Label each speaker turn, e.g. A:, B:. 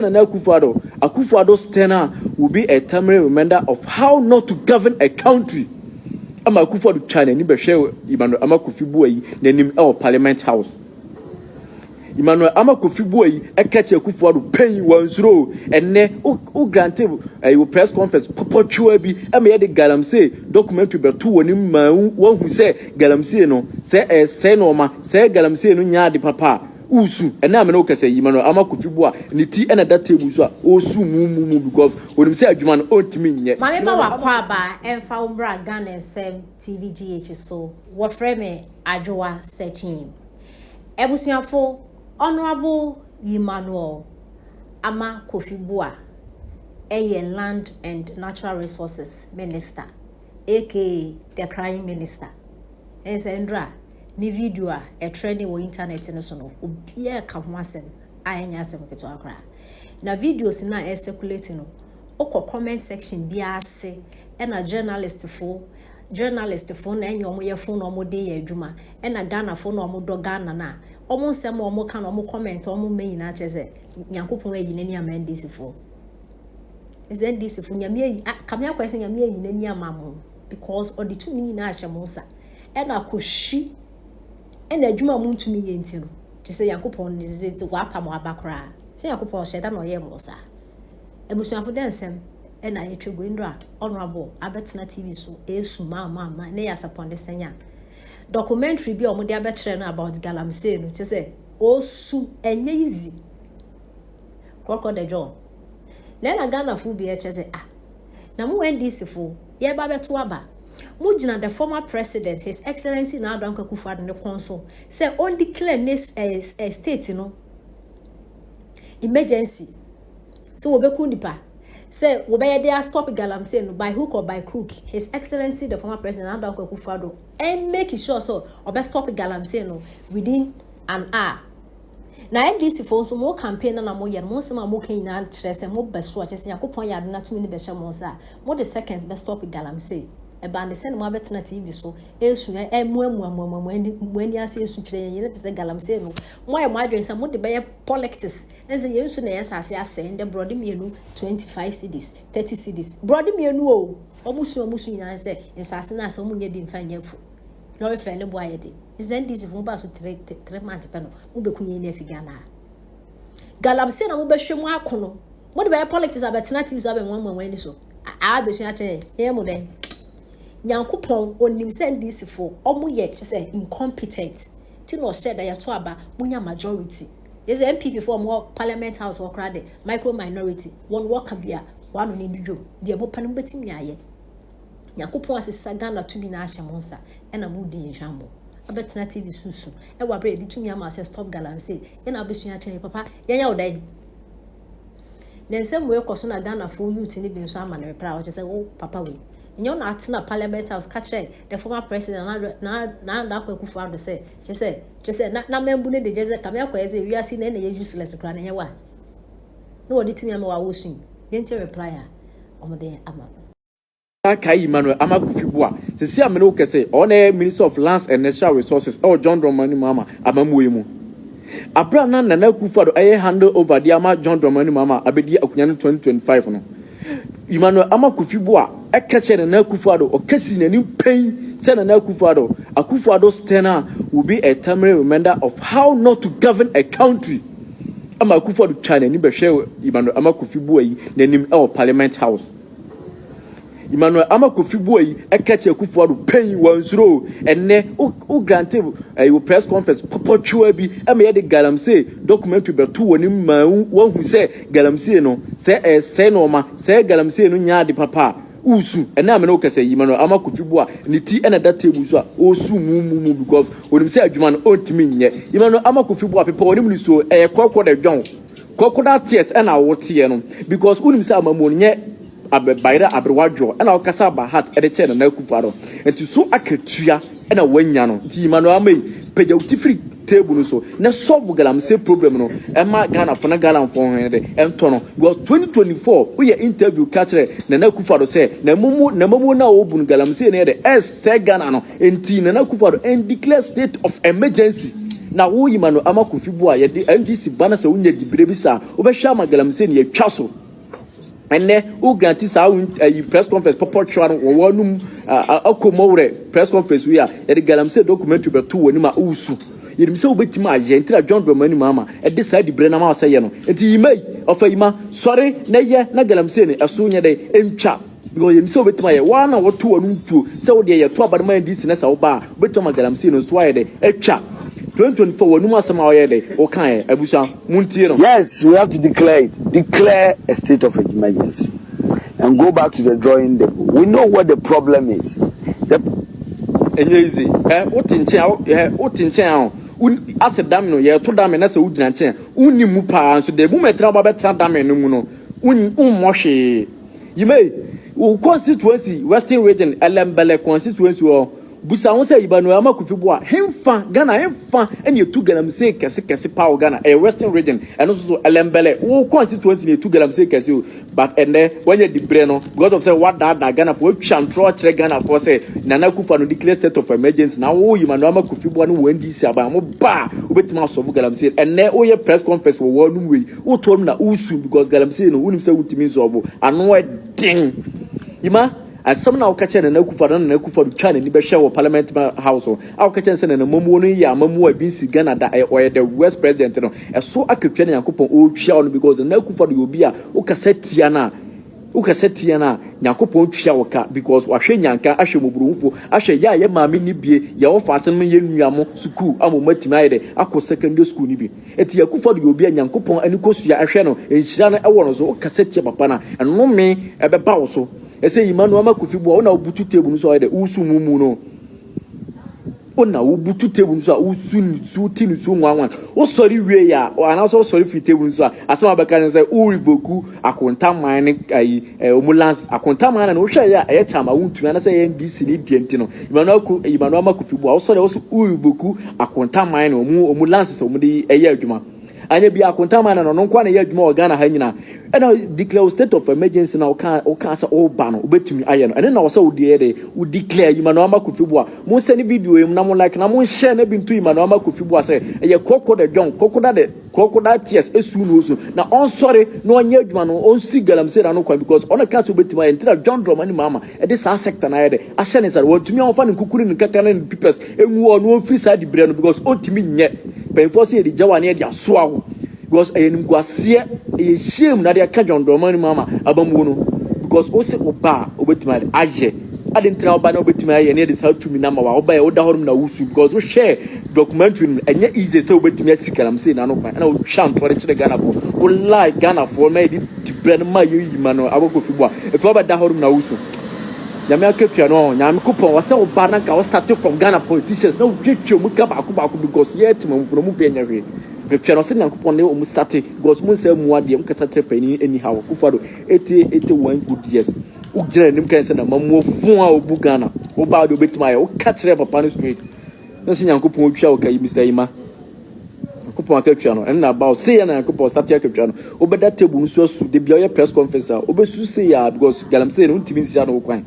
A: Nana Akufo-Addo's tenure will be a temporary reminder of how not to govern a country. Ama Akufo-Addo China ni behwe Emmanuel Kofi Boyi nanim e Parliament House. Emmanuel Kofi Boyi e catch Akufo-Addo pain wansuro enne o granted a press conference popotwa bi e me de Galamsey documentary beto woni ma hu say Galamsey no say no ma say Galamsey no nya de papa usu ena me no kase Emmanuel Kofi Boyi ni ti ena that table so osu mu because wonim say adwuma no ontimi nye
B: mame ba wakwa ba emfa umbra Ghana SM TVGH so wo frame adwoa searching ebusuafo Honorable Emmanuel Kofi Boyi a Land and Natural Resources Minister, aka the Crime Minister. And Sandra, ni video a trending on internet in the son of Ubia Kamwasen, I nyasem ketwakra. Na videos na circulating oko comment section bia se and a journalist phone na enyo ye phone omo dey adwuma and a Ghana phone omo do Ghana na omo nsem omo kan omo comment omo meyi na cheze nyankopon ayi nani amandisi fo is then this fo nyame kam ya kwese nyame ayi nani amamo because all the two mini na ahyemonsa e na koshi e na adwuma mu ntumi ye ntino chese nyankopon nizeze wa pam abakra se nyankopon sheda no ye mosa ebusuafo densem e na yetwego ndra honorable abetna TV so esu ma na ya saponde senya documentary bi omo de abetre na about Galamsey no chese osu enye easy kwako de John na Ghana fu bi chese na mu NDC fu ye ba beto aba mu gina the former president his excellency na Ado Akufo-Addo ne council say on declare this state no emergency so we be ku nipa say we be there stop Galamsey no by hook or by crook his excellency the former president Ado Akufo-Addo and make sure so obe stop Galamsey no within an hour na NDC for so mo campaign na mo yer mo sema mo kan na kyerese mo beso a kyerese yakopon ya do na tumi ne be hye mo sa mo the seconds be stop Galamsey e ba ne sen mo abetena TV so esu emu ani ase esu kyerɛ yɛ te Galamsey no mo ye mo adwen sa mo de be politics enze ye esu na yɛ ase ase ende brode mienu 25 cedis 30 cedis brode mienu o omusu nyina se ensase na ase mo nya bi mfa nya fu no we fe ne bo ayede is then this if mo ba so 3 months pe no mo be kunye na afigana Galamsey na mo be hwemu akono mo de be politics abetena TV so abe mo ani so a be so a kyerɛ ye mo den nyankopon onim send this for omo ye say incompetent ti no said that yato aba munya majority yes MPP for more Parliament House or crowd micro minority one work bia one on indwo de mo panu betimi aye nyankopon asesa Ghana to bi na ahyemonsa e na mu din hwamo abetena TV susu e wa bre di tumi ama say stop Galamsey e na abesua kyerɛ papa yanya odan nensem we koso na Ghana for youth ni bi nso ama na repra o say wo papa we nyo na atina Parliament House catch the former president na Akufo-Addo say na membu ne de jeze kam yakwa eze wi asi na ye useless kra na ye wa no wodi tumi ama wa wosun yenti reply a omode ama
A: kai Emmanuel Kofi Boyi sisi amene o kese on Minister of Lands and Natural Resources John Dramani Mahama amamuwe mu abra na Nana Akufo-Addo handle over the ama John Dramani Mahama abedi akunya no 2025 no Emmanuel Kofi Boyi e catch Nana Akufo-Addo o kasi nani pain say Nana Akufo-Addo's tenure will be a temporary reminder of how not to govern a country. Ama Akufo-Addo China ni behwe Emmanuel Kofi Boyi nanim e Parliament House. Emmanuel Kofi Boyi e catch Akufo-Addo pain wansuro enne o granted a press conference popotwa bi e me de Galamsey documentary beto woni ma hu say Galamsey no say no ma say Galamsey no nya de papa usu ena me no kase Emmanuel Kofi Boyi ni ti ena that table so osu mu because wonim say adwuma no ontimi nye Emmanuel Kofi Boyi pepa wonim ni so e kokko da dwan kokko da tears ena wote no because wonim say amamu nye abebaira abrewadwo ena okasa ba heart e de che na Akufo-Addo enti so akatua ena wanya no ti Emmanuel peja utifri table no so na solve Galamsey problem no ema Ghana for na Ghana for de ento no because 2024 we interview catch na Akufo-Addo say na mumu na obun Galamsey na de say Ghana no enti na Akufo-Addo and declare state of emergency na wo yima no ama Kofi bo a ye de NDC bana se wonya dibire bi sa wo be hwa Galamsey ne atwa so enne wo granti sa press conference pop twa no wo wanum akomowre press conference wi a ye de Galamsey documentary be to woni ma usu yerim se obetima agent John Dramani mama e de sa dibre na ma say no enti yimai ofa yima sorry na ye na Galamsey ne eso nya de entwa because yerim se obetima ye wa na wo to wonu tuo se wo de ye to abadama NDC na sa wo ba obetima Galamsey no so aye de etwa 2024 wonu asama oye de o kan abusa muntie no.
C: Yes, we have to declare a state of emergency and go back to the drawing board. We know what the problem is.
A: Easy otinchen asɛ dam no yɛ to dam na sɛ wugina nkyɛn unni mu pa so the moment na ba betra dam no mu no unmo hwe yime wo constituency Western Region Elembele constituency o busa won say Ibanu ama Kofi bo a hemfa Ghana hemfa ene etu Galamsey kese pa o Ghana Western Region eno so Elembele wo constituency ne etu Galamsey kese o but ene when you dibre no because of say what that Ghana for chantro kire Ghana for say Nana Akufo no declare state of emergency na wo Ibanu ama Kofi bo no wo NDC aba mo ba obetima so bu Galamsey ene wo ye press conference wo wonu we wo to na usu because Galamsey no wonim say wutimi so bo ano e din ima asam na okache na Akufo na Akufo twa na ni be hwe wo parliament house o okache se na mamu no ya mamu a binsi Ghana da o the west president no eso akatwa na Yakopon o twa no because na Akufo do obi a ukasetia na Yakopon twa wo ka because wahwe nyanka ahwe moburumfo ahwe ya ye maame ni bie ye wo faase no ye nuamo school amomatima aye de akọ secondary school ni bi eti Akufo do obi a Yakopon ani kosua ahwe no enhyira no ewo no so ukasetia papa na eno me ebeba wo so ese Imanu ama Kofi bo ona obutu table so de usu mumu no ona obutu table so usu ni su tinu su nwanwan o sori wie ya ana so sori fi table so asema beka say u revoku akontaman ne ai omulans akontaman na o hwe ya e chama wuntu na say NDC ni dienti no Imanu ama Kofi bo o sori o su u revoku akontaman no omulans so omudi eye adwuma anya bi akontama na no kwa na ya adwuma o Ghana ha nyina ena declare state of emergency na o kan sa o ba no obetumi aye no ene na wo sa wo de wo declare Imanu ama Kofi bo a mo send video em na mo like na mo share na bintu Imanu ama Kofi bo a say eye krokoda John krokoda tears esu no so na on sorry no anya adwuma no on si Galamsey na no kwa because on ka so obetumi aye ntira John Dramani mama e de sa sector na ye de ahye ne sa wo tumi on fa ne kukuru ne kaka na peoples enwu o no free side bre no because o timi nye penforce e di jawa ne e di aso because ayenim kwase e shame na de ka John Dramani mama abamu no because o se oba obetuma aje ade ntra oba na obetuma aye ne de sa tumi na ma wa oba ye oda horum na wusu because o share documentary enye easy say obetuma Galamsey na no kwa na o chant for the Ghana for o like Ghana for na di brand ma yima no Kofi bo e fo oba da horum na wusu nyame akatua no nyame kupon wase oba na ka o start from Ghana politicians na o twetwe mu ka ba because ye timam furo mu be nyahwe Pepero se Yakopon ne o mu start because mun say mu ade mu kasa trepani anyhow Kufado 81 good years u gire nim kan se na mamu fun a obu Ghana o ba do betima ya o ka kire papa no street na se Yakopon o twa o kai Mr. Ima Yakopon akatwa no en na ba o say na Yakopon start akatwa no o beda table nso asu de bia o press conference a o besu say ya because Galamsey no ntimi nsia no kwan